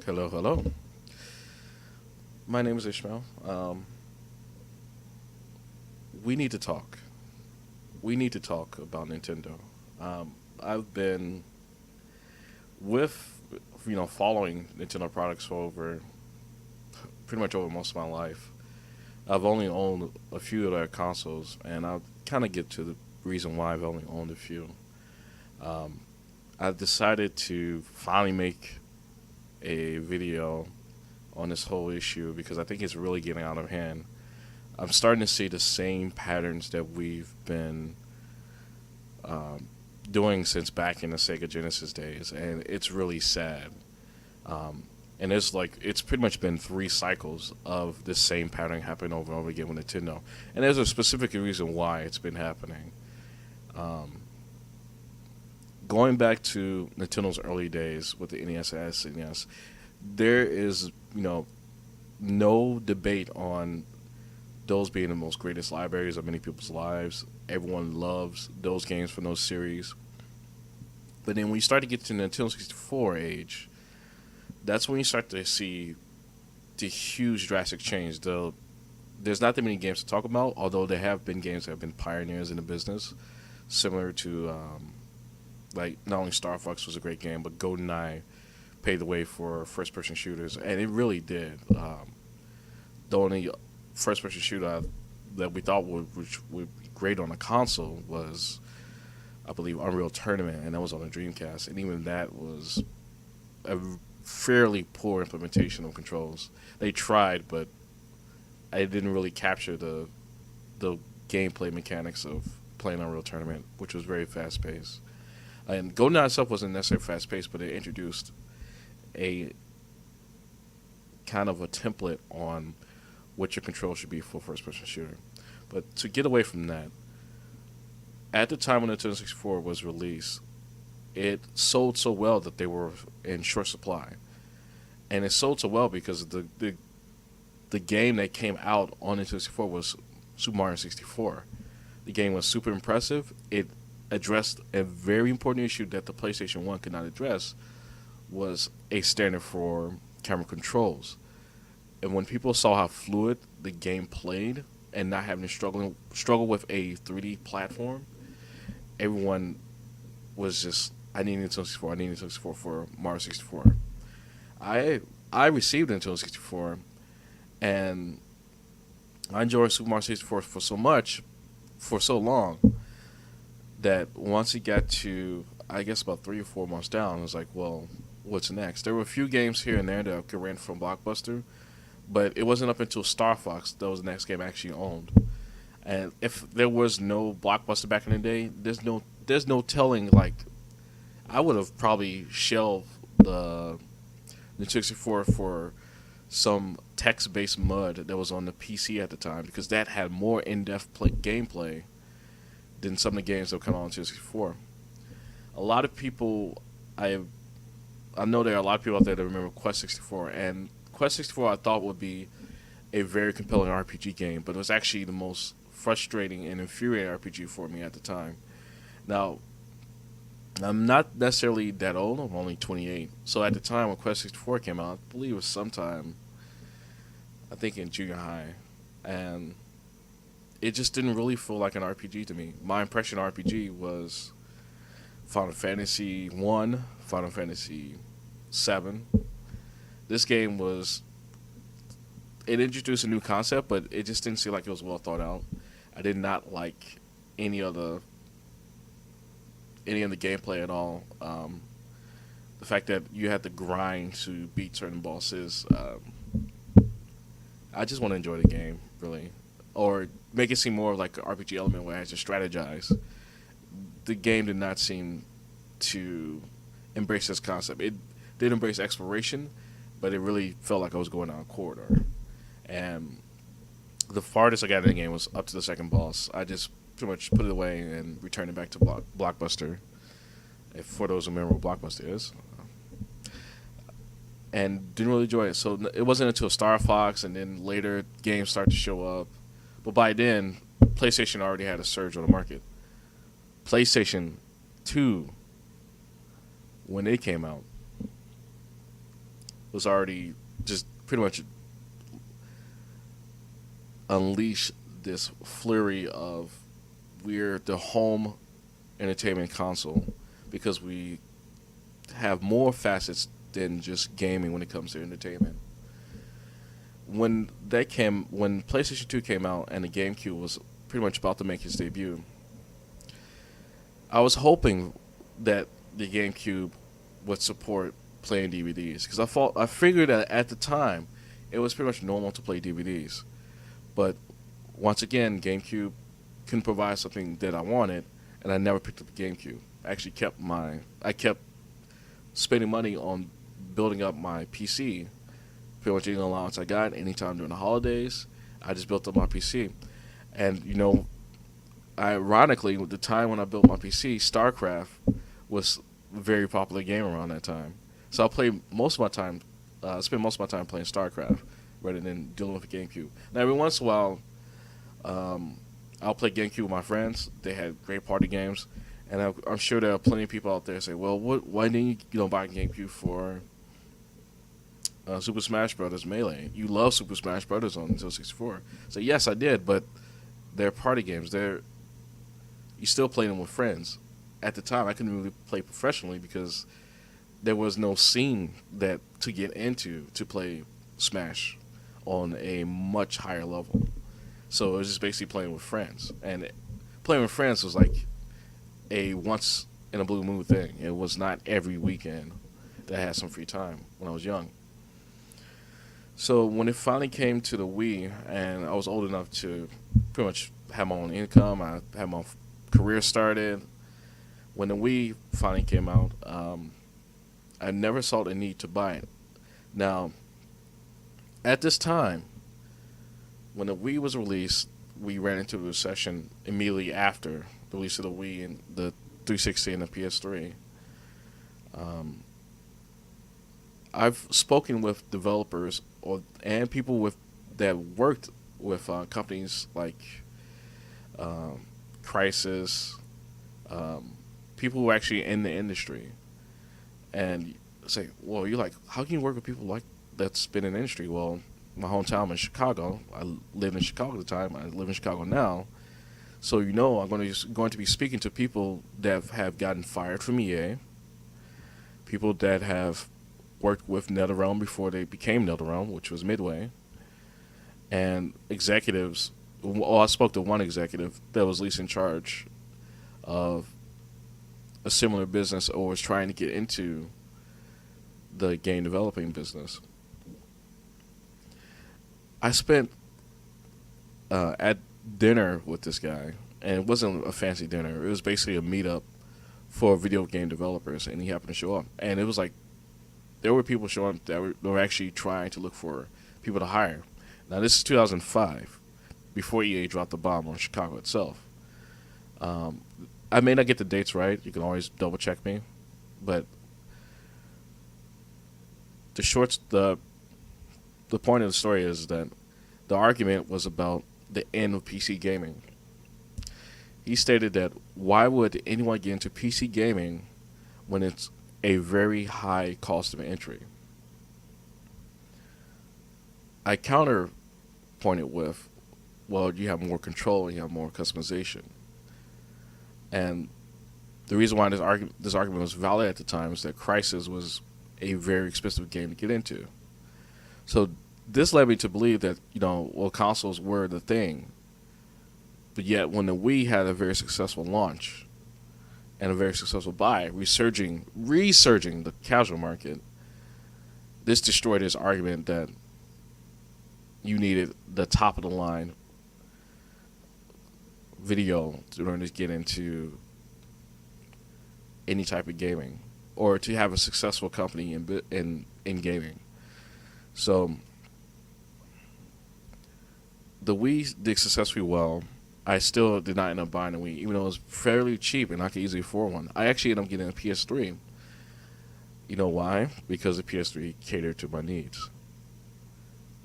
Hello, hello. My name is Ishmael. We need to talk. We need to talk about Nintendo. I've been with, following Nintendo products for pretty much over most of my life. I've only owned a few of their consoles, and I'll kind of get to the reason why I've only owned a few. Um, I've decided to finally make a video on this whole issue because I think it's really getting out of hand. I'm starting to see the same patterns that we've been um, doing since back in the Sega Genesis days, and it's really sad. And it's pretty much been three cycles of this same pattern happening over and over again with Nintendo, and there's a specific reason why it's been happening. Um, Going back to Nintendo's early days with the NES and SNES, there is no debate on those being the most greatest libraries of many people's lives. Everyone loves those games from those series. But then when you start to get to the Nintendo 64 age, that's when you start to see the huge drastic change. There's not that many games to talk about, although there have been games that have been pioneers in the business, similar to like not only Star Fox was a great game, but GoldenEye paved the way for first-person shooters, and it really did. The only first-person shooter that we thought which would be great on a console was, I believe, Unreal Tournament, and that was on the Dreamcast, and even that was a fairly poor implementation of controls. They tried, but it didn't really capture the gameplay mechanics of playing Unreal Tournament, which was very fast-paced. And GoldenEye itself wasn't necessarily fast-paced, but it introduced a kind of a template on what your control should be for a first-person shooter. But to get away from that, at the time when the Nintendo 64 was released, it sold so well that they were in short supply, and it sold so well because the game that came out on Nintendo 64 was Super Mario 64. The game was super impressive. It addressed a very important issue that the PlayStation 1 could not address, was a standard for camera controls. And when people saw how fluid the game played and not having to struggle with a 3D platform, everyone was just, I need Nintendo 64. I need Nintendo 64 for Mario 64. I received Nintendo 64, and I enjoyed Super Mario 64 for so long, that once it got to, I guess, about 3 or 4 months down, I was like, well, what's next? There were a few games here and there that I could rent from Blockbuster, but it wasn't up until Star Fox that was the next game I actually owned. And if there was no Blockbuster back in the day, there's no telling. Like, I would have probably shelved the 64 for some text-based mud that was on the PC at the time, because that had more in-depth gameplay than some of the games that come out on 64. A lot of people, I know there are a lot of people out there that remember Quest 64, and Quest 64 I thought would be a very compelling RPG game, but it was actually the most frustrating and infuriating RPG for me at the time. Now, I'm not necessarily that old. I'm only 28. So at the time when Quest 64 came out, I believe it was sometime, I think in junior high, and it just didn't really feel like an RPG to me. My impression of RPG was Final Fantasy 1, Final Fantasy 7. This game it introduced a new concept, but it just didn't seem like it was well thought out. I did not like any of the gameplay at all. The fact that you had to grind to beat certain bosses. I just want to enjoy the game, really, or make it seem more like an RPG element where I had to strategize. The game did not seem to embrace this concept. It did embrace exploration, but it really felt like I was going down a corridor. And the farthest I got in the game was up to the second boss. I just pretty much put it away and returned it back to Blockbuster. If for those who remember what Blockbuster is, and didn't really enjoy it. So it wasn't until Star Fox and then later games started to show up. But by then, PlayStation already had a surge on the market. PlayStation 2, when it came out, was already just pretty much unleashed this flurry of we're the home entertainment console because we have more facets than just gaming when it comes to entertainment. When PlayStation 2 came out and the GameCube was pretty much about to make its debut, I was hoping that the GameCube would support playing DVDs because I figured that at the time it was pretty much normal to play DVDs. But once again, GameCube couldn't provide something that I wanted, and I never picked up the GameCube. I kept spending money on building up my PC. Pretty much any allowance I got, anytime during the holidays, I just built up my PC. And ironically, with the time when I built my PC, StarCraft was a very popular game around that time. So I spend most of my time playing StarCraft rather than dealing with a GameCube. Now, every once in a while, I'll play GameCube with my friends. They had great party games, and I'm sure there are plenty of people out there say, "Well, why didn't you buy a GameCube for Super Smash Brothers Melee? You love Super Smash Brothers on Nintendo 64." So yes, I did, but they're party games. You still play them with friends. At the time, I couldn't really play professionally because there was no scene to get into to play Smash on a much higher level. So it was just basically playing with friends. And playing with friends was like a once in a blue moon thing. It was not every weekend that I had some free time when I was young. So when it finally came to the Wii, and I was old enough to pretty much have my own income, I had my career started. When the Wii finally came out, I never saw the need to buy it. Now, at this time, when the Wii was released, we ran into a recession immediately after the release of the Wii and the 360 and the PS3. I've spoken with developers and people that worked with companies like Crysis, people who are actually in the industry, and say, "Well, you're like, how can you work with people like that's been in the industry?" Well, my hometown in Chicago. I lived in Chicago at the time. I live in Chicago now. So I'm going to be speaking to people that have gotten fired from EA, people that have worked with NetherRealm before they became NetherRealm, which was Midway, and executives. Well, I spoke to one executive that was at least in charge of a similar business or was trying to get into the game developing business. I spent at dinner with this guy, and it wasn't a fancy dinner. It was basically a meetup for video game developers, and he happened to show up. And it was like there were people showing up that were actually trying to look for people to hire. Now, this is 2005, before EA dropped the bomb on Chicago itself. I may not get the dates right. You can always double check me, but the point of the story is that the argument was about the end of PC gaming. He stated that why would anyone get into PC gaming when it's a very high cost of entry? I counterpointed with, well, you have more control and you have more customization. And the reason why this argument was valid at the time is that Crysis was a very expensive game to get into. So this led me to believe that, consoles were the thing. But yet when the Wii had a very successful launch and a very successful buy, resurging the casual market, this destroyed his argument that you needed the top of the line video in order to get into any type of gaming or to have a successful company in gaming. So the Wii did successfully well. I still did not end up buying a Wii, even though it was fairly cheap and I could easily afford one. I actually ended up getting a PS3. You know why? Because the PS3 catered to my needs.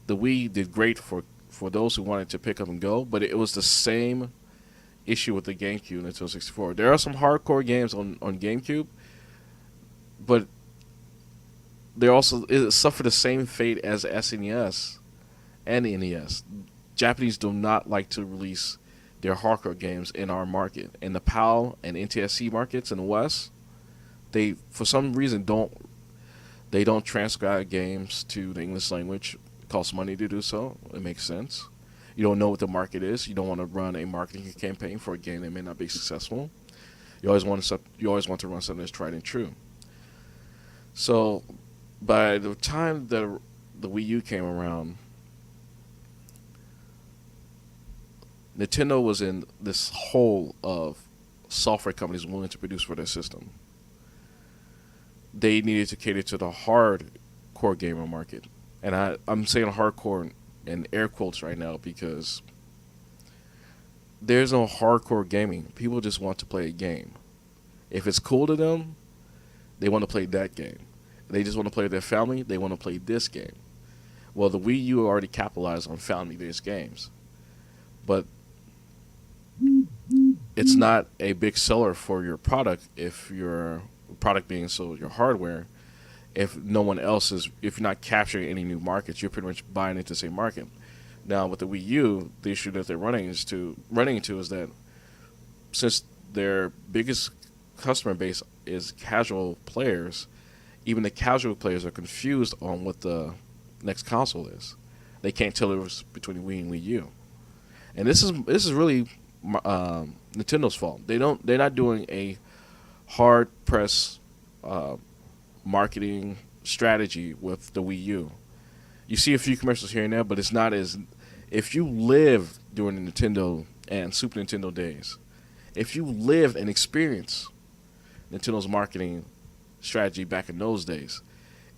The Wii did great for those who wanted to pick up and go, but it was the same issue with the GameCube and the Nintendo 64. There are some hardcore games on GameCube, but they also it suffered the same fate as SNES and NES. Japanese do not like to release their hardcore games in our market. In the PAL and NTSC markets in the West, they for some reason don't transcribe games to the English language. It costs money to do so. It makes sense. You don't know what the market is. You don't want to run a marketing campaign for a game that may not be successful. You always want to run something that's tried and true. So by the time that the Wii U came around, Nintendo was in this hole of software companies willing to produce for their system. They needed to cater to the hardcore gamer market. And I'm saying hardcore in air quotes right now because there's no hardcore gaming. People just want to play a game. If it's cool to them, they want to play that game. They just want to play with their family, they want to play this game. Well, the Wii U already capitalized on family-based games. But it's not a big seller for your product if your product being sold, your hardware, if no one else is, if you're not capturing any new markets, you're pretty much buying into the same market. Now with the Wii U, the issue that they're running into is that since their biggest customer base is casual players, even the casual players are confused on what the next console is. They can't tell the difference between Wii and Wii U, and this is really Nintendo's fault. They're not doing a hard press marketing strategy with the Wii U. You see a few commercials here and there, but it's not as if you lived during the Nintendo and Super Nintendo days. If you lived and experienced Nintendo's marketing strategy back in those days,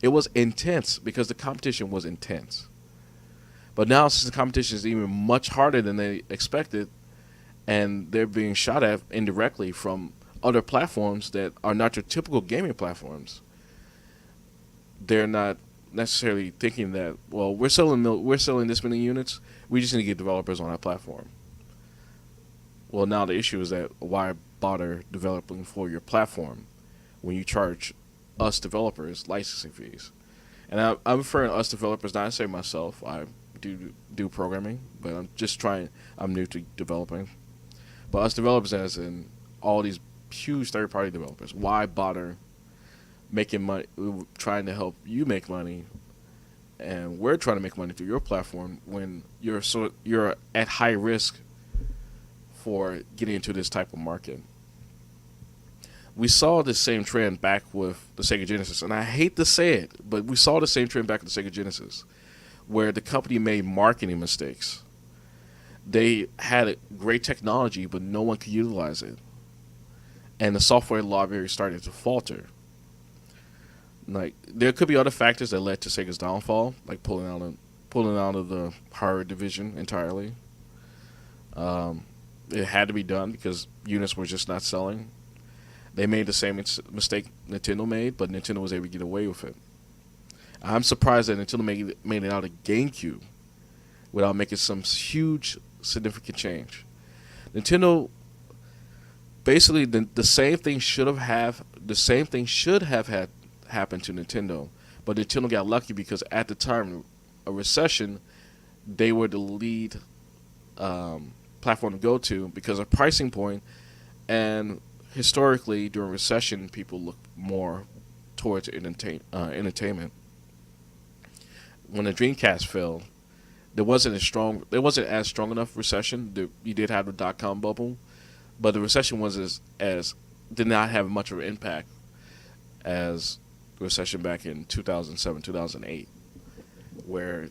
it was intense because the competition was intense. But now, since the competition is even much harder than they expected, and they're being shot at indirectly from other platforms that are not your typical gaming platforms, they're not necessarily thinking that, well, we're selling this many units, we just need to get developers on that platform. Well, now the issue is that why bother developing for your platform when you charge us developers licensing fees? And I'm referring to us developers, not necessarily myself. I do programming, but I'm new to developing. But us developers, as in all these huge third-party developers, why bother making money, trying to help you make money, and we're trying to make money through your platform when you're at high risk for getting into this type of market. We saw the same trend back with the Sega Genesis, and I hate to say it, but we saw the same trend back with the Sega Genesis, where the company made marketing mistakes. They had great technology, but no one could utilize it, and the software library started to falter. Like, there could be other factors that led to Sega's downfall, like pulling out of the hardware division entirely. It had to be done because units were just not selling. They made the same mistake Nintendo made, but Nintendo was able to get away with it. I'm surprised that Nintendo made it out of GameCube without making some huge, significant change. Nintendo, basically, the same thing should have had happened to Nintendo, but Nintendo got lucky because at the time, a recession, they were the lead platform to go to because of pricing point, and historically during recession people look more towards entertainment. When the Dreamcast fell, there wasn't as strong enough recession. You did have the dot-com bubble, but the recession was as did not have much of an impact as the recession back in 2007, 2008, where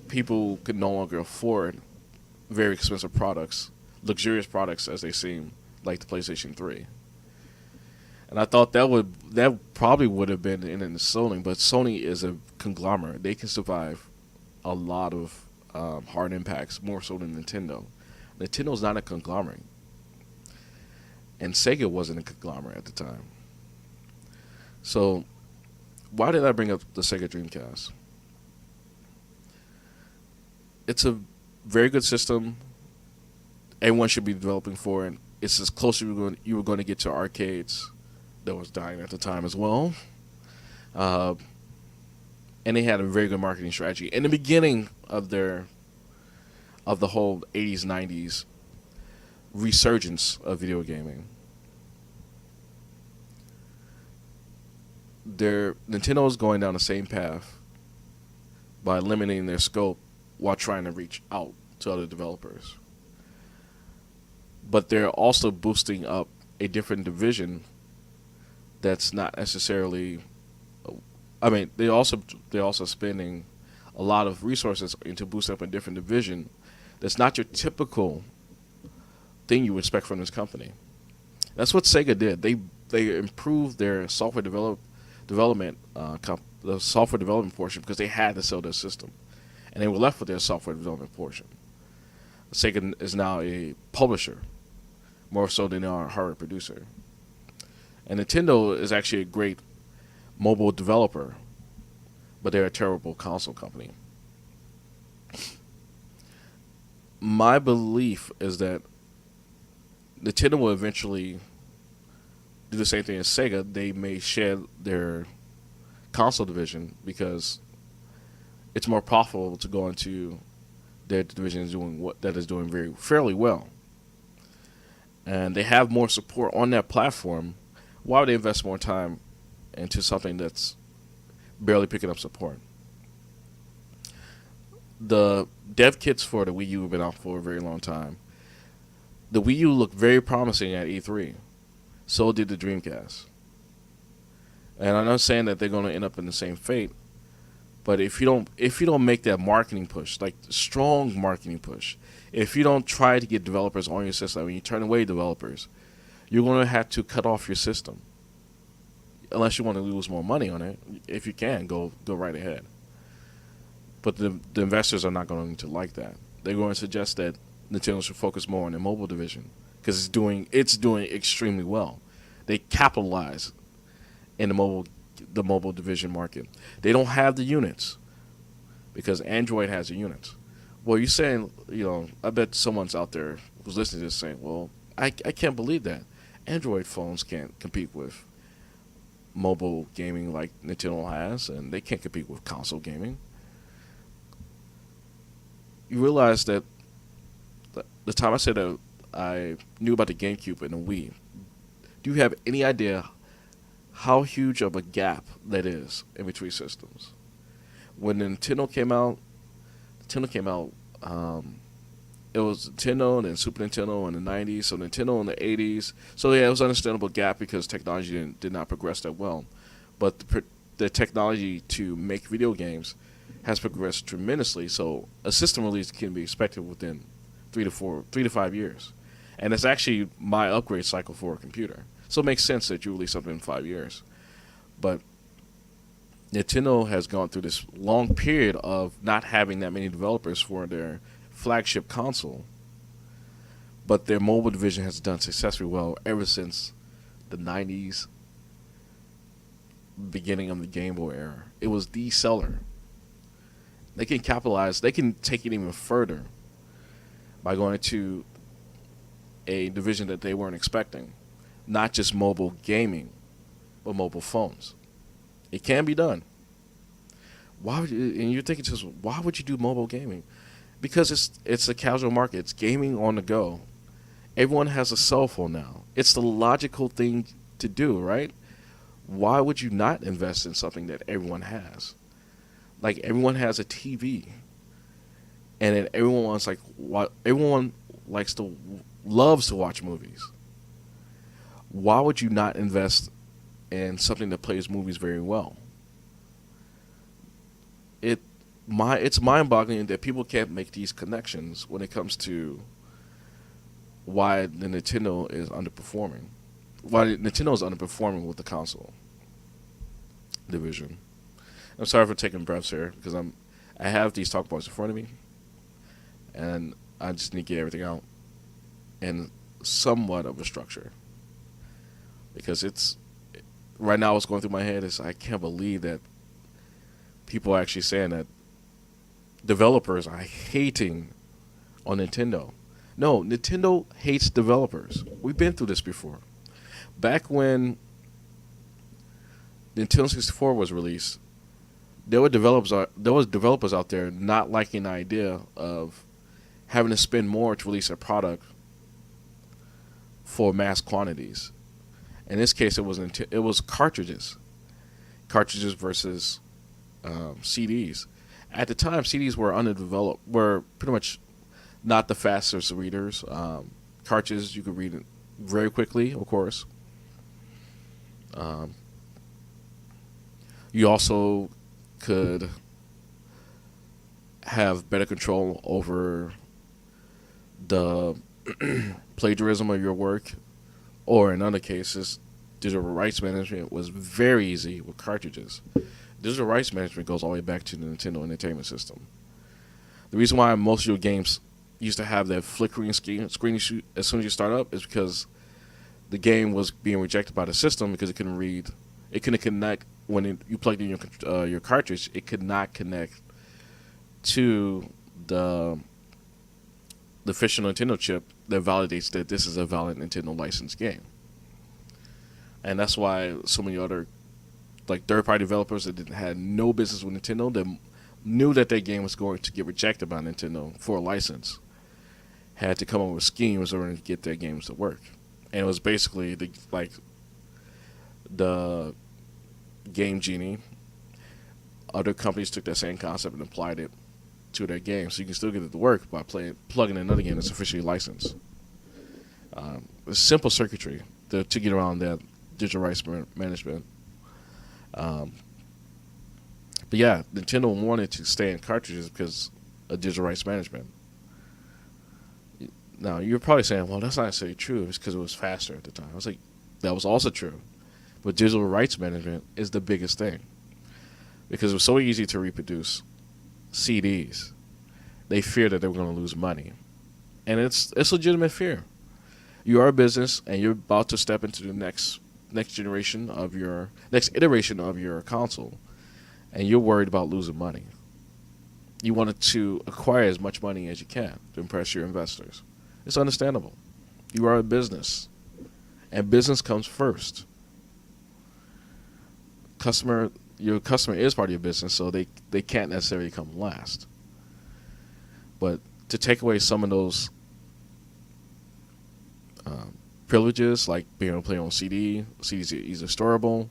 people could no longer afford very expensive products, luxurious products as they seem, like the PlayStation 3. And I thought that probably would have been in Sony, but Sony is a conglomerate. They can survive a lot of hard impacts, more so than Nintendo. Nintendo's not a conglomerate, and Sega wasn't a conglomerate at the time. So why did I bring up the Sega Dreamcast? It's a very good system. Everyone should be developing for it. It's as close as you were going to get to arcades that was dying at the time as well. and they had a very good marketing strategy in the beginning of the whole 80s 90s resurgence of video gaming. Nintendo is going down the same path by limiting their scope while trying to reach out to other developers. But they're also boosting up a different division that's not necessarily. I mean, they're also spending a lot of resources into boost up a different division that's not your typical thing you would expect from this company. That's what Sega did. They improved their development the software development portion because they had to sell their system, and they were left with their software development portion. Sega is now a publisher more so than they are a hardware producer, and Nintendo is actually a great mobile developer, but they're a terrible console company. My belief is that Nintendo will eventually do the same thing as Sega. They may shed their console division because it's more profitable to go into their division that is doing very fairly well, and they have more support on that platform. Why would they invest more time into something that's barely picking up support? The dev kits for the Wii U have been out for a very long time. The Wii U looked very promising at E3. So did the Dreamcast. And I'm not saying that they're going to end up in the same fate, but if you don't make that marketing push, like strong marketing push, if you don't try to get developers on your system, when you turn away developers, you're going to have to cut off your system. Unless you want to lose more money on it, if you can, go right ahead. But the investors are not going to like that. They're going to suggest that Nintendo should focus more on their mobile division because it's doing extremely well. They capitalize in the mobile division market. They don't have the units because Android has the units. Well, you're saying, I bet someone's out there who's listening to this saying, well, I can't believe that. Android phones can't compete with mobile gaming like Nintendo has, and they can't compete with console gaming. You realize that the time I said that I knew about the GameCube and the Wii, do you have any idea how huge of a gap that is in between systems? When Nintendo came out, it was Nintendo and then Super Nintendo in the 90s, so Nintendo in the 80s. So yeah, it was an understandable gap because technology did not progress that well. But the technology to make video games has progressed tremendously, so a system release can be expected within 3 to 5 years. And it's actually my upgrade cycle for a computer. So it makes sense that you release something in 5 years. But Nintendo has gone through this long period of not having that many developers for their flagship console. But their mobile division has done successfully well ever since the 90s, beginning of the Game Boy era. It was the seller. They can capitalize, they can take it even further by going to a division that they weren't expecting. Not just mobile gaming, but mobile phones. It can be done. And you're thinking to yourself, why would you do mobile gaming? Because it's a casual market. It's gaming on the go. Everyone has a cell phone now. It's the logical thing to do, right? Why would you not invest in something that everyone has? Like everyone has a TV, and then everyone loves to watch movies. Why would you not invest in something that plays movies very well? It's mind-boggling that people can't make these connections when it comes to why the Nintendo is underperforming. Why Nintendo is underperforming with the console division. I'm sorry for taking breaths here because I have these talk points in front of me, and I just need to get everything out in somewhat of a structure. Because right now what's going through my head is I can't believe that people are actually saying that developers are hating on Nintendo. No, Nintendo hates developers. We've been through this before. Back when Nintendo 64 was released, there was developers out there not liking the idea of having to spend more to release a product for mass quantities. In this case, it was cartridges versus CDs. At the time, CDs were underdeveloped, were pretty much not the fastest readers. Cartridges you could read it very quickly, of course. Um, you also could have better control over the plagiarism of your work, or in other cases, digital rights management was very easy with cartridges. Digital rights management goes all the way back to the Nintendo Entertainment System. The reason why most of your games used to have that flickering screen as soon as you start up is because the game was being rejected by the system because it couldn't connect you plugged in your cartridge. It could not connect to the official Nintendo chip that validates that this is a valid Nintendo licensed game. And that's why so many other like third-party developers that had no business with Nintendo that knew that their game was going to get rejected by Nintendo for a license had to come up with schemes in order to get their games to work. And it was basically the Game Genie. Other companies took that same concept and applied it to their game, so you can still get it to work by plugging in another game that's officially licensed. It's simple circuitry to get around that digital rights management. But yeah, Nintendo wanted to stay in cartridges because of digital rights management. Now, you're probably saying, well, that's not necessarily true. It's because it was faster at the time. I was like, that was also true. But digital rights management is the biggest thing. Because it was so easy to reproduce CDs, they feared that they were going to lose money. And it's legitimate fear. You are a business, and you're about to step into the next iteration of your console, and you're worried about losing money. You wanted to acquire as much money as you can to impress your investors. It's understandable. You are a business, and business comes first. Your customer is part of your business, so they can't necessarily come last. But to take away some of those privileges, like being able to play on CD, CDs are easily storable,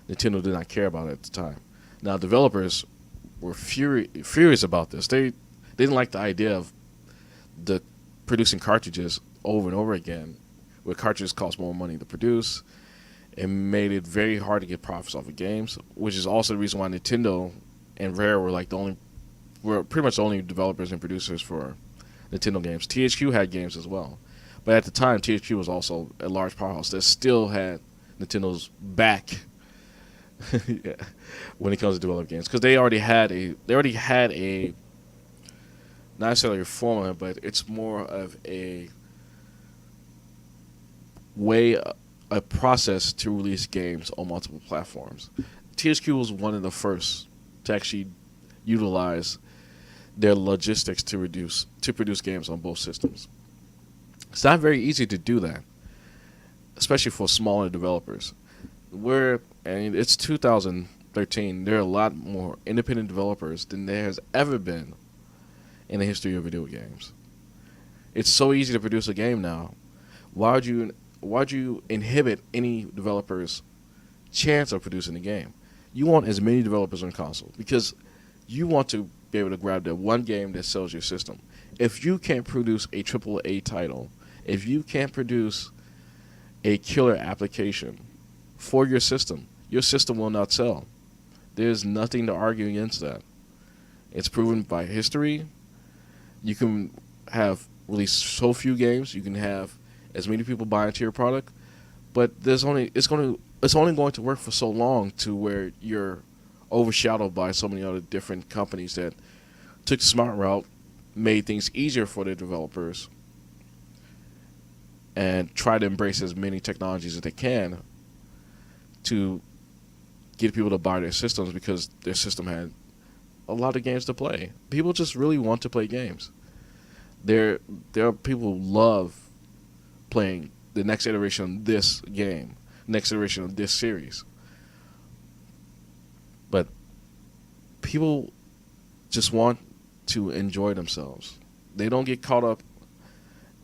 Nintendo did not care about it at the time. Now, developers were furious about this. They didn't like the idea of producing cartridges over and over again, where cartridges cost more money to produce. It made it very hard to get profits off of games, which is also the reason why Nintendo and Rare were pretty much the only developers and producers for Nintendo games. THQ had games as well, but at the time, THQ was also a large powerhouse that still had Nintendo's back when it comes to developing games, because they already had a not necessarily a formula, but it's more of a a process to release games on multiple platforms. THQ was one of the first to actually utilize their logistics to produce games on both systems. It's not very easy to do that, especially for smaller developers. It's 2013. There are a lot more independent developers than there has ever been in the history of video games. It's so easy to produce a game now. Why would you inhibit any developer's chance of producing a game? You want as many developers on console because you want to be able to grab that one game that sells your system. If you can't produce a AAA title, if you can't produce a killer application for your system will not sell. There's nothing to argue against that. It's proven by history. You can have release so few games, you can have as many people buy into your product, but it's only going to work for so long to where you're overshadowed by so many other different companies that took the smart route, made things easier for their developers, and try to embrace as many technologies as they can to get people to buy their systems because their system had a lot of games to play. People just really want to play games. There are people who love playing the next iteration of this game, next iteration of this series. But people just want to enjoy themselves. They don't get caught up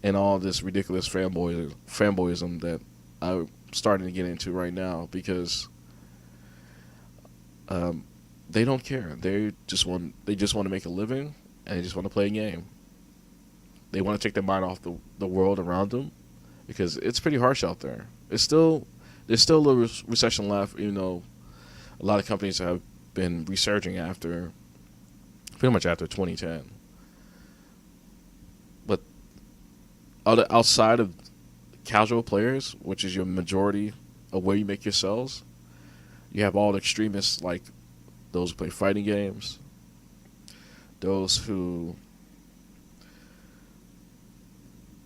in all this ridiculous fanboyism that I'm starting to get into right now because they don't care. They just want to make a living and they just want to play a game. They want to take their mind off the world around them because it's pretty harsh out there. There's still a little recession left, even though a lot of companies have been resurging pretty much after 2010. But outside of casual players, which is your majority of where you make your sales, you have all the extremists like those who play fighting games, those who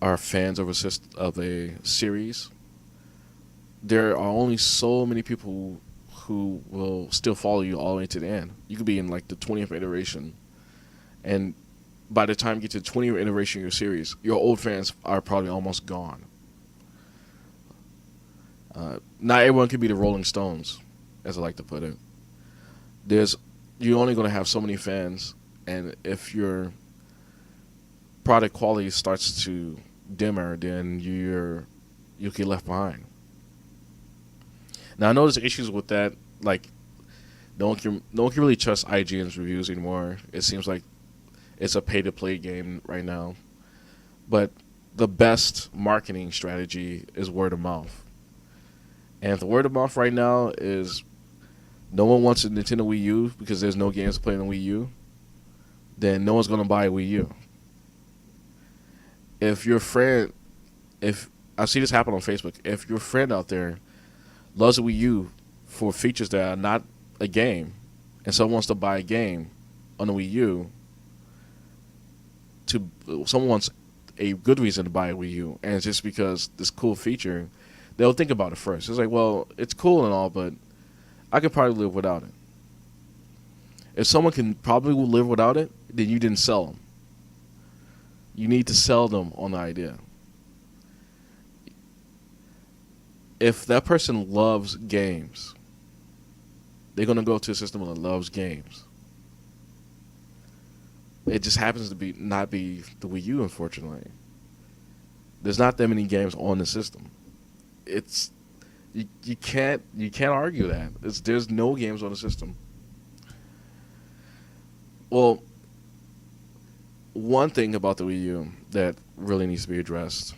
are fans of a series. There are only so many people who will still follow you all the way to the end. You could be in like the 20th iteration, and by the time you get to the 20th iteration of your series, your old fans are probably almost gone. Not everyone can be the Rolling Stones, as I like to put it. You're only going to have so many fans, and if your product quality starts to dimmer, then you'll get left behind. Now I know there's issues with that. Like, no one can really trust IGN's reviews anymore. It seems like it's a pay-to-play game right now. But the best marketing strategy is word of mouth. And the word of mouth right now is no one wants a Nintendo Wii U because there's no games to play on the Wii U. Then no one's going to buy a Wii U. If I see this happen on Facebook, if your friend out there loves a Wii U for features that are not a game, and someone wants to buy a game on the Wii U, someone wants a good reason to buy a Wii U, and it's just because this cool feature, they'll think about it first. It's like, well, it's cool and all, but I could probably live without it. If someone can probably live without it, then you didn't sell them. You need to sell them on the idea. If that person loves games, they're going to go to a system that loves games. It just happens to not be the Wii U, unfortunately. There's not that many games on the system. You can't argue that. There's no games on the system. Well, one thing about the Wii U that really needs to be addressed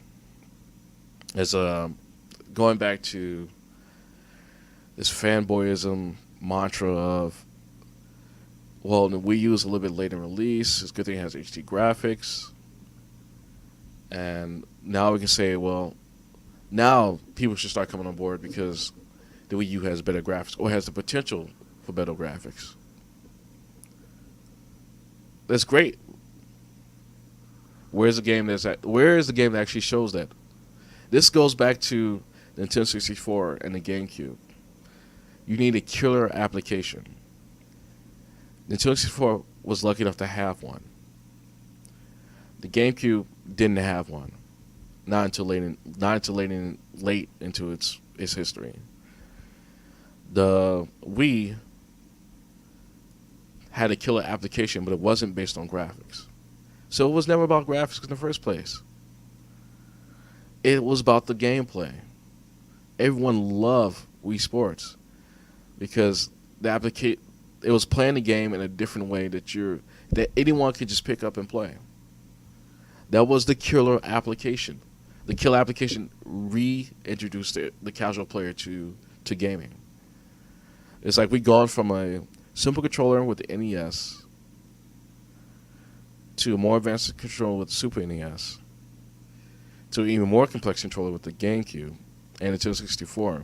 is going back to this fanboyism mantra of, well, the Wii U is a little bit late in release. It's a good thing it has HD graphics. And now we can say, well, now people should start coming on board because the Wii U has better graphics or has the potential for better graphics. That's great. Where is the game that actually shows that? This goes back to Nintendo 64 and the GameCube. You need a killer application. Nintendo 64 was lucky enough to have one. The GameCube didn't have one. Not until late into its history. The Wii had a killer application, but it wasn't based on graphics. So it was never about graphics in the first place. It was about the gameplay. Everyone loved Wii Sports because it was playing the game in a different way that anyone could just pick up and play. That was the killer application. The killer application reintroduced the casual player to gaming. It's like we've gone from a simple controller with the NES to a more advanced controller with Super NES to an even more complex controller with the GameCube and the Nintendo 64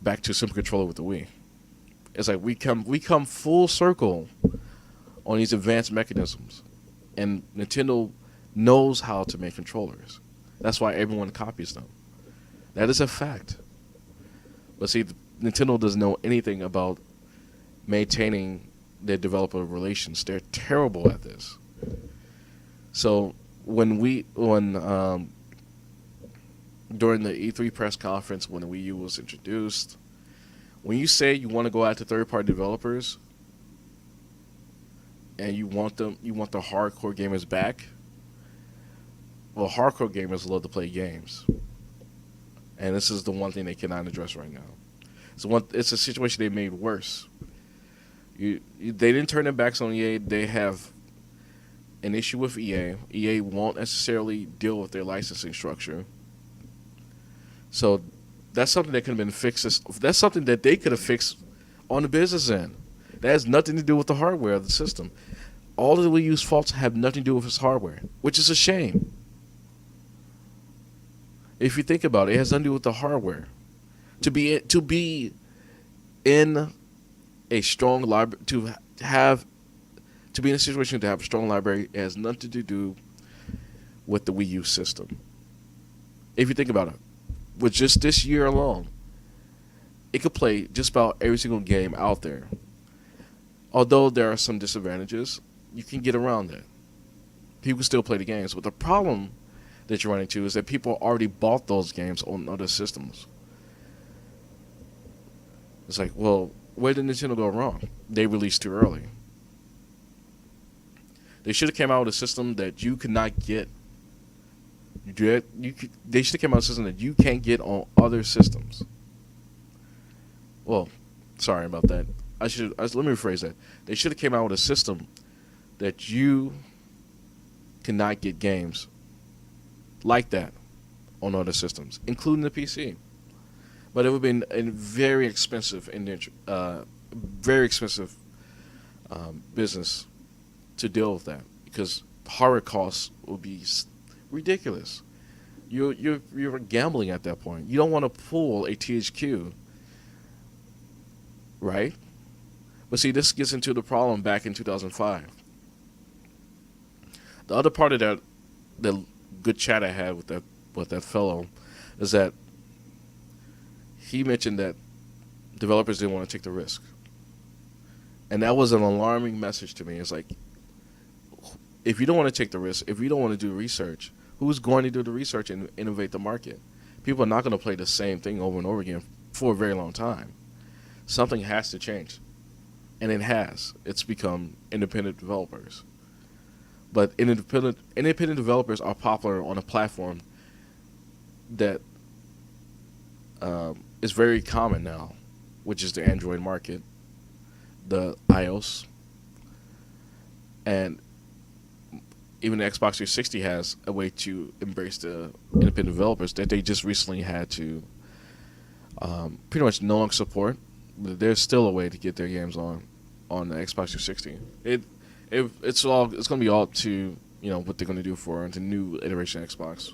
back to a simple controller with the Wii. It's like we come full circle on these advanced mechanisms, and Nintendo knows how to make controllers. That's why everyone copies them. That is a fact. But see, Nintendo doesn't know anything about maintaining their developer relations. They're terrible at this. So when during the E3 press conference when the Wii U was introduced, When you say you want to go out to third-party developers and you want the hardcore gamers back. Well, hardcore gamers love to play games, and this is the one thing they cannot address right now. It's a situation they made worse. They didn't turn their backs on EA. They have an issue with EA. EA won't necessarily deal with their licensing structure. So that's something that could have been fixed. That's something that they could have fixed on the business end. That has nothing to do with the hardware of the system. All of the Wii U's faults have nothing to do with its hardware, which is a shame. If you think about it, it has nothing to do with the hardware. To be in a strong library, to be in a situation to have a strong library, it has nothing to do with the Wii U system. If you think about it, with just this year alone, it could play just about every single game out there. Although there are some disadvantages, you can get around that. People still play the games, but the problem that you're running into is that people already bought those games on other systems. It's like, well, where did Nintendo go wrong? They released too early. They should have came out with a system that you could not get. They should have came out with a system that you can't get on other systems. Well, sorry about that. Let me rephrase that. They should have came out with a system that you cannot get games like that on other systems, including the PC. But it would have been a very expensive business to deal with that, because hardware costs will be ridiculous. You're gambling at that point. You don't want to pull a THQ, right? But see, this gets into the problem back in 2005. The other part of that, the good chat I had with that fellow, is that he mentioned that developers didn't want to take the risk. And that was an alarming message to me. It's like, if you don't want to take the risk, if you don't want to do research, who's going to do the research and innovate the market? People are not going to play the same thing over and over again for a very long time. Something has to change. And it has. It's become independent developers. But independent developers are popular on a platform that is very common now, which is the Android market, the iOS, and even the Xbox 360 has a way to embrace the independent developers that they just recently had to pretty much no longer support. But there's still a way to get their games on the Xbox 360. It's going to be all up to what they're going to do for the new iteration of Xbox,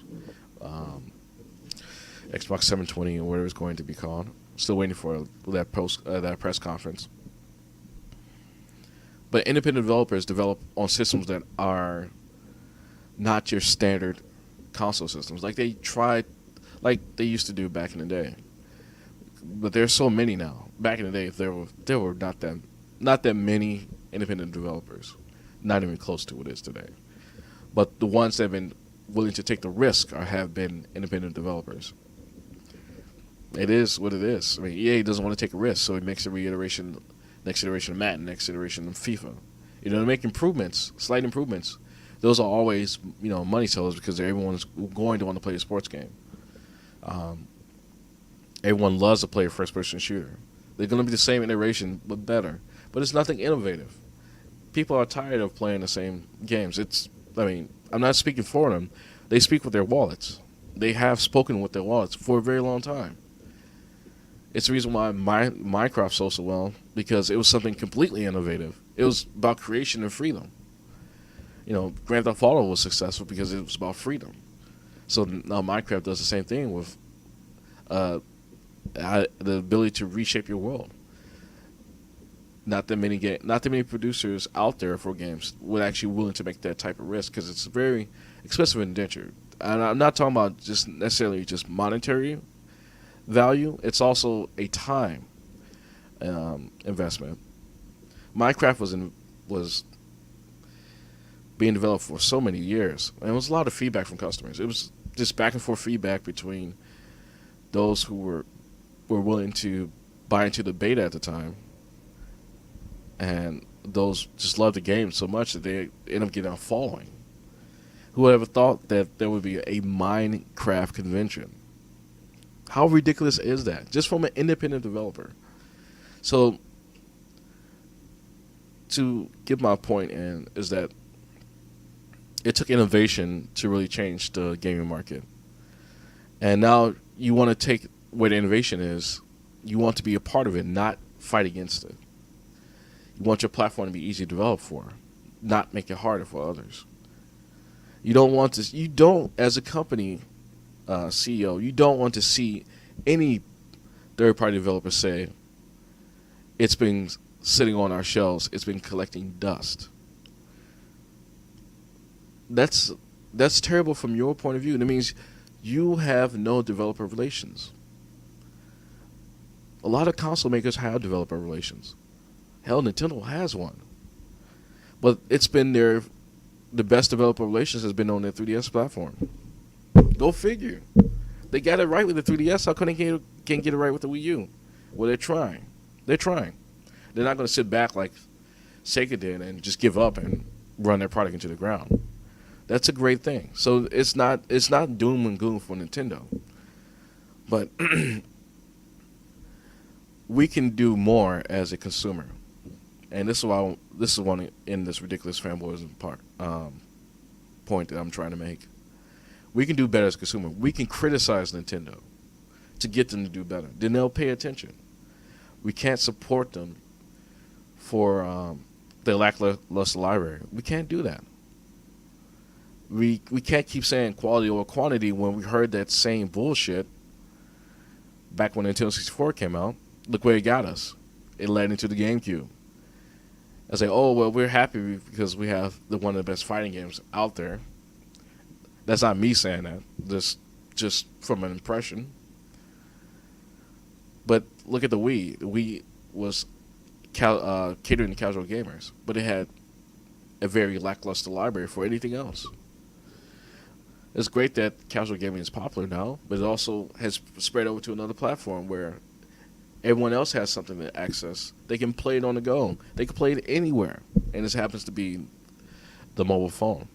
Xbox 720 or whatever it's going to be called. Still waiting for that press conference. But independent developers develop on systems that are not your standard console systems, like they used to do back in the day. But there's so many now. Back in the day, there were not that many independent developers, not even close to what it is today. But the ones that have been willing to take the risk have been independent developers. It is what it is. I mean, EA doesn't want to take a risk, so it makes a next iteration of Madden, next iteration of FIFA. To make improvements, slight improvements. Those are always, money sellers, because everyone's going to want to play a sports game. Everyone loves to play a first-person shooter. They're going to be the same iteration, but better. But it's nothing innovative. People are tired of playing the same games. I'm not speaking for them. They speak with their wallets. They have spoken with their wallets for a very long time. It's the reason why Minecraft sold so well, because it was something completely innovative. It was about creation and freedom. Grand Theft Auto was successful because it was about freedom. So now Minecraft does the same thing with the ability to reshape your world. Not that many producers out there for games would actually willing to make that type of risk, because it's very expensive in venture. And I'm not talking about just necessarily just monetary value. It's also a time investment. Minecraft was being developed for so many years, and it was a lot of feedback from customers. It was just back and forth feedback between those who were willing to buy into the beta at the time, and those just love the game so much that they end up getting a following. Who would ever thought that there would be a Minecraft convention? How ridiculous is that? Just from an independent developer. So, to get my point in, is that it took innovation to really change the gaming market. And now you want to take where the innovation is, you want to be a part of it, not fight against it. You want your platform to be easy to develop for, not make it harder for others. You don't, as a company CEO, you don't want to see any third-party developer say, it's been sitting on our shelves, it's been collecting dust. That's terrible from your point of view. That means you have no developer relations. A lot of console makers have developer relations. Hell, Nintendo has one. But it's been the best developer relations has been on their 3DS platform. Go figure. They got it right with the 3DS. How come they can't get it right with the Wii U? Well, they're trying. They're trying. They're not going to sit back like Sega did and just give up and run their product into the ground. That's a great thing. So it's not doom and gloom for Nintendo. But we can do more as a consumer. And this is one in this ridiculous fanboyism point that I'm trying to make. We can do better as a consumer. We can criticize Nintendo to get them to do better. Then they'll pay attention. We can't support them for their lackluster library. We can't do that. We can't keep saying quality over quantity when we heard that same bullshit back when Nintendo 64 came out. Look where it got us. It led into the GameCube. I say, oh, well, we're happy because we have one of the best fighting games out there. That's not me saying that. Just from an impression. But look at the Wii. The Wii was catering to casual gamers, but it had a very lackluster library for anything else. It's great that casual gaming is popular now, but it also has spread over to another platform where everyone else has something to access. They can play it on the go. They can play it anywhere, and this happens to be the mobile phone.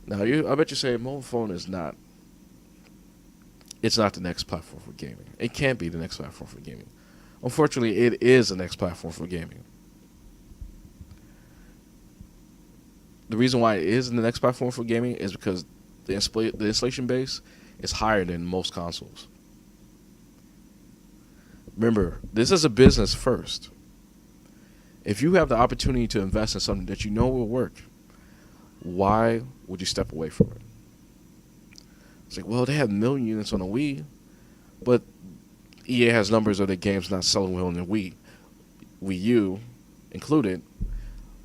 Now, I bet you say mobile phone is not. It's not the next platform for gaming. It can't be the next platform for gaming. Unfortunately, it is the next platform for gaming. The reason why it is the next platform for gaming is because the installation base is higher than most consoles. Remember, this is a business first. If you have the opportunity to invest in something that you know will work, why would you step away from it? It's like, well, they have 1 million units on the Wii, but EA has numbers of their games not selling well in the Wii U included.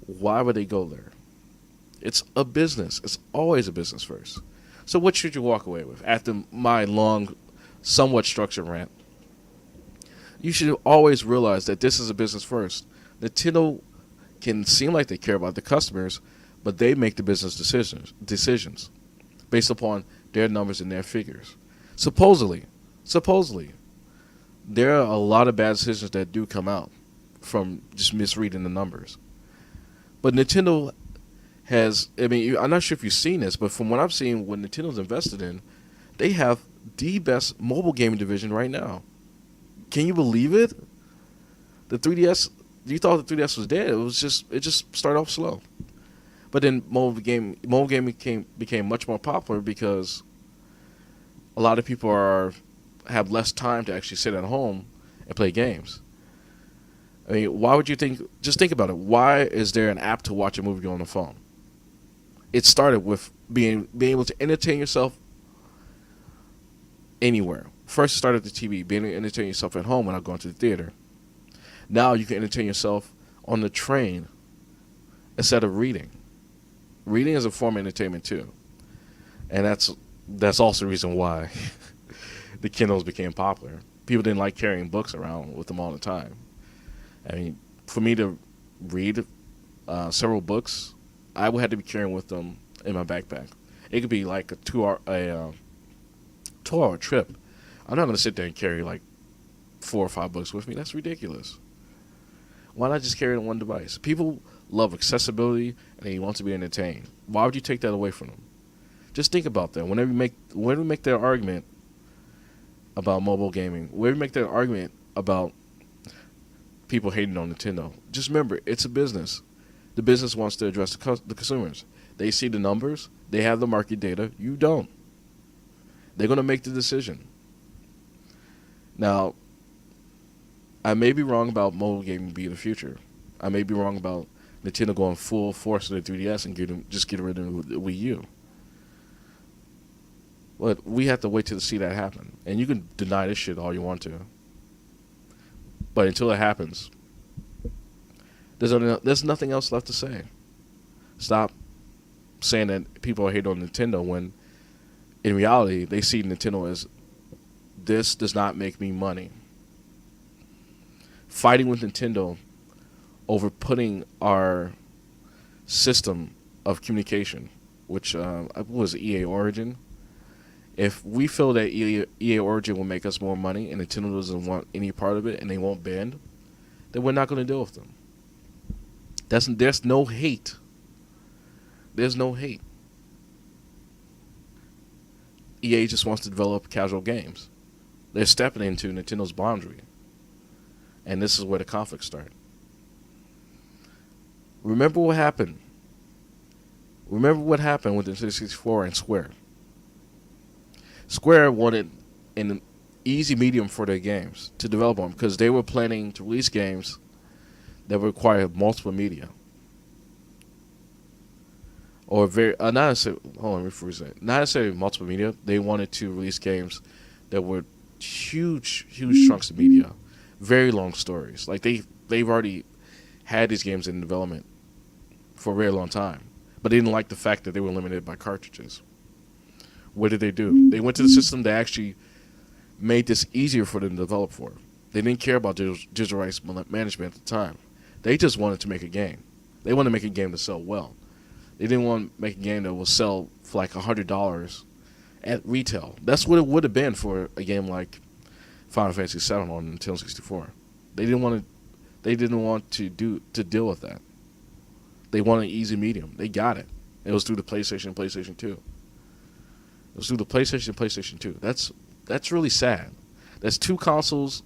Why would they go there? It's a business. It's always a business first. So what should you walk away with after my long, somewhat structured rant? You should always realize that this is a business first. Nintendo can seem like they care about the customers, but they make the business decisions based upon their numbers and their figures. Supposedly, there are a lot of bad decisions that do come out from just misreading the numbers. But Nintendo has, I'm not sure if you've seen this, but from what I've seen, what Nintendo's invested in, they have the best mobile gaming division right now. Can you believe it? The 3DS, you thought the 3DS was dead. It just started off slow. But then mobile gaming became much more popular because a lot of people have less time to actually sit at home and play games. I mean, why would you think? Just think about it. Why is there an app to watch a movie on the phone? It started with being able to entertain yourself anywhere. First, it started at the TV, being able to entertain yourself at home without going to the theater. Now you can entertain yourself on the train instead of reading. Reading is a form of entertainment too, and that's also the reason why the Kindles became popular. People didn't like carrying books around with them all the time. I mean, for me to read several books, I would have to be carrying with them in my backpack. It could be like a 2-hour trip. I'm not going to sit there and carry like $4 or $5 with me. That's ridiculous. Why not just carry it on one device? People love accessibility and they want to be entertained. Why would you take that away from them? Just think about that. Whenever we make their argument about mobile gaming, whenever we make their argument about people hating on Nintendo, just remember, it's a business. The business wants to address the consumers. They see the numbers. They have the market data. You don't. They're going to make the decision. Now, I may be wrong about mobile gaming being the future. I may be wrong about Nintendo going full force to the 3DS and get rid of the Wii U. But we have to wait to see that happen. And you can deny this shit all you want to. But until it happens, there's nothing else left to say. Stop saying that people are hating on Nintendo when, in reality, they see Nintendo as, this does not make me money. Fighting with Nintendo over putting our system of communication, which was EA Origin. If we feel that EA Origin will make us more money and Nintendo doesn't want any part of it and they won't bend, then we're not going to deal with them. There's no hate. There's no hate. EA just wants to develop casual games. They're stepping into Nintendo's boundary. And this is where the conflicts start. Remember what happened. Remember what happened with the 64 and Square. Square wanted an easy medium for their games to develop them because they were planning to release games that require multiple media. Or not necessarily, hold on, let me rephrase that. Not necessarily multiple media. They wanted to release games that were huge chunks of media, very long stories. Like they've already had these games in development for a very long time, but they didn't like the fact that they were limited by cartridges. What did they do? They went to the system that actually made this easier for them to develop for. They didn't care about digital rights management at the time. They just wanted to make a game. They wanted to make a game to sell well. They didn't want to make a game that will sell for like $100 at retail. That's what it would have been for a game like Final Fantasy VII on Nintendo 64. They didn't want to deal with that. They wanted an easy medium. They got it. It was through the PlayStation and PlayStation 2. It was through the PlayStation and PlayStation 2. That's really sad. That's two consoles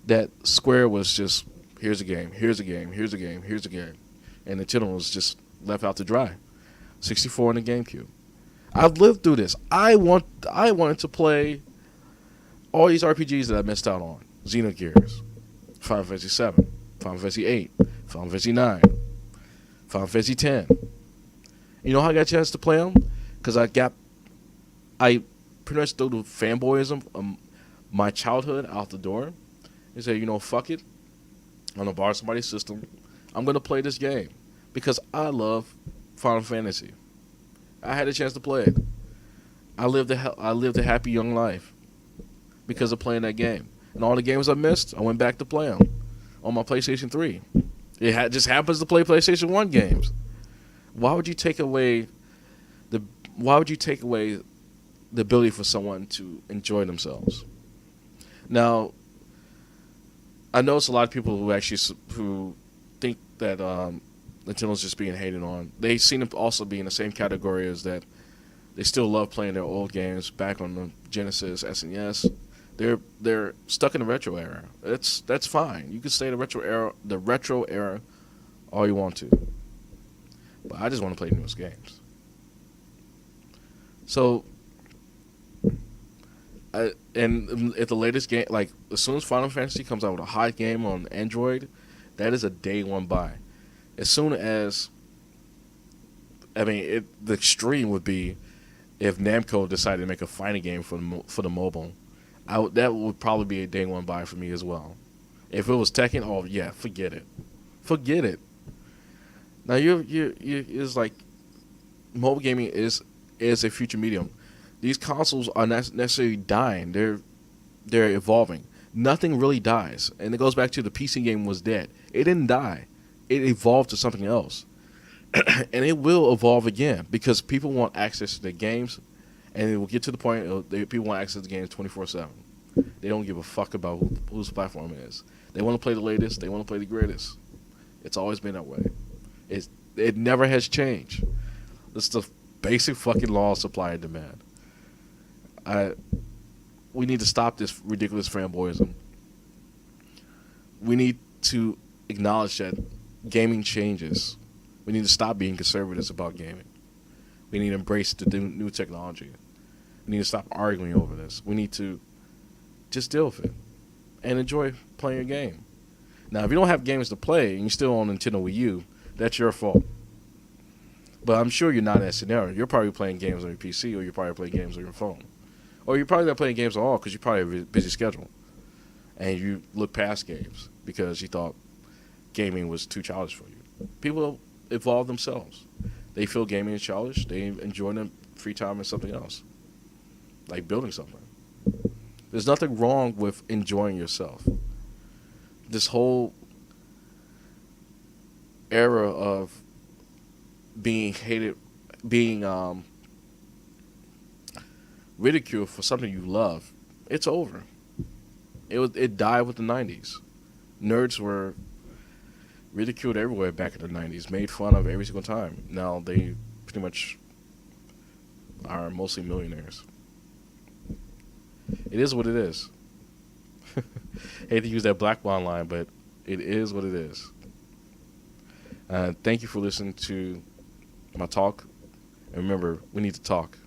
that Square was just, here's a game, here's a game, here's a game, here's a game. And Nintendo was just left out to dry. 64 and the GameCube. I've lived through this. I wanted to play all these RPGs that I missed out on. Xenogears, Final Fantasy 7, Final Fantasy 8, Final Fantasy 9, Final Fantasy 10. You know how I got a chance to play them? Because I pretty much threw the fanboyism of my childhood out the door and said, fuck it. I'm going to borrow somebody's system. I'm going to play this game because I love Final Fantasy. I had a chance to play it. I lived a happy young life because of playing that game. And all the games I missed, I went back to play them on my PlayStation 3. It just happens to play PlayStation 1 games. Why would you take away the ability for someone to enjoy themselves? Now, I know it's a lot of people who think that Nintendo's just being hated on. They seem to also be in the same category as that. They still love playing their old games back on the Genesis, SNES. They're stuck in the retro era. That's fine. You can stay in the retro era all you want to. But I just want to play newest games. So, and at the latest game, like as soon as Final Fantasy comes out with a hot game on Android, that is a day one buy. As soon as, the extreme would be if Namco decided to make a fighting game for the mobile. That would probably be a day one buy for me as well. If it was Tekken, oh yeah, forget it. Now it's like mobile gaming is a future medium. These consoles are not necessarily dying. They're evolving. Nothing really dies, and it goes back to the PC game was dead. It didn't die. It evolved to something else, and it will evolve again because people want access to the games, and it will get to the point people want access to games 24/7. They don't give a fuck about whose platform it is. They want to play the latest. They want to play the greatest. It's always been that way. It's, it never has changed. It's the basic fucking law of supply and demand. I We need to stop this ridiculous fanboyism. We need to acknowledge that gaming changes. We need to stop being conservatives about gaming. We need to embrace the new technology. We need to stop arguing over this. We need to just deal with it and enjoy playing a game. Now, if you don't have games to play and you're still on Nintendo Wii U, that's your fault. But I'm sure you're not in that scenario. You're probably playing games on your PC, or you're probably playing games on your phone. Or you're probably not playing games at all because you probably have a busy schedule. And you look past games because you thought gaming was too childish for you. People evolve themselves. They feel gaming is childish. They enjoy their free time in something else, like building something. There's nothing wrong with enjoying yourself. This whole era of being hated, being ridiculed for something you love, it's over. It died with the 90s. Nerds were ridiculed everywhere back in the 90s, made fun of every single time. Now they pretty much are mostly millionaires. It is what it is. Hate to use that Black Bond line, but it is what it is. Thank you for listening to my talk. And remember, we need to talk.